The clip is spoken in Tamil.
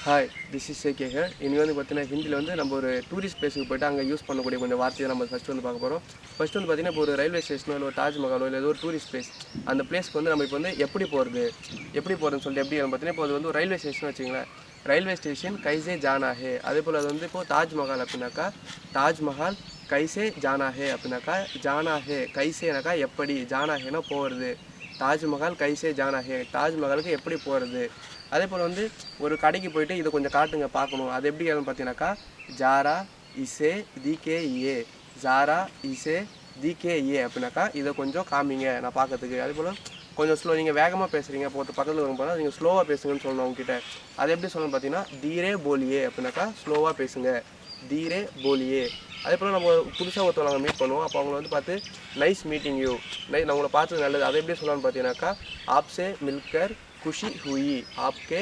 Hi, this is AK here. இனி வந்து பார்த்தீங்கன்னா ஹிந்தியில் வந்து நம்ம ஒரு டூரிஸ்ட் பிளேஸுக்கு போய்ட்டு அங்கே யூஸ் பண்ணக்கூடிய கொஞ்சம் வார்த்தையை நம்ம ஃபஸ்ட்டு வந்து பார்க்க போகிறோம். ஃபஸ்ட்டு வந்து பார்த்தீங்கன்னா இப்போ ஒரு ரயில்வே ஸ்டேஷனோ இல்லை ஒரு தாஜ்மஹாலோ இல்லை ஏதோ ஒரு டூரிஸ்ட் பிளேஸ், அந்த பிளேஸ்க்கு வந்து நம்ம இப்போ வந்து எப்படி போகிறதுன்னு சொல்லிட்டு எப்படி பார்த்தீங்கன்னா இப்போ அது வந்து ஒரு ரயில்வே ஸ்டேஷன் வச்சுங்களேன். ரயில்வே ஸ்டேஷன் கைசே ஜானா ஹே. அதே போல் அது வந்து இப்போது தாஜ்மஹால் அப்படின்னாக்கா தாஜ்மஹால் கைசே ஜானா ஹே அப்படின்னாக்கா ஜானா ஹே கைசேனாக்கா எப்படி, ஜானா ஹேனா போகிறது. தாஜ்மஹால் கைசே ஜானா ஹே, தாஜ்மஹாலுக்கு எப்படி போகிறது. அதே போல் வந்து ஒரு கடைக்கு போயிட்டு இதை கொஞ்சம் காட்டுங்க பார்க்கணும். அது எப்படி பார்த்தீங்கன்னாக்கா ஜாரா இசே டிகே ஏ, ஜாரா இசே டிகே ஏ அப்படின்னாக்கா இதை கொஞ்சம் காமிங்க நான் பார்க்கறதுக்கு. அதே போல் கொஞ்சம் ஸ்லோ, நீங்கள் வேகமாக பேசுகிறீங்க இப்போ பக்கத்தில் வரும் போனால் நீங்கள் ஸ்லோவாக பேசுங்கன்னு சொல்லணும் அவங்ககிட்ட. அது எப்படி சொல்லணும் பார்த்தீங்கன்னா தீரே போலியே அப்படின்னாக்கா ஸ்லோவாக பேசுங்க, தீரே போலியே. அதே போல் நம்ம புதுசாக ஒருத்தவங்க நாங்கள் மீட் பண்ணுவோம். அப்போ அவங்கள வந்து பார்த்து நைஸ் மீட்டிங் யூ, நான் உங்களை பார்த்தது நல்லது. அதை எப்படி சொல்லலாம்னு பார்த்தீங்கன்னாக்கா ஆப்சே மில்கர் குஷி ஹுயி, ஆப்கே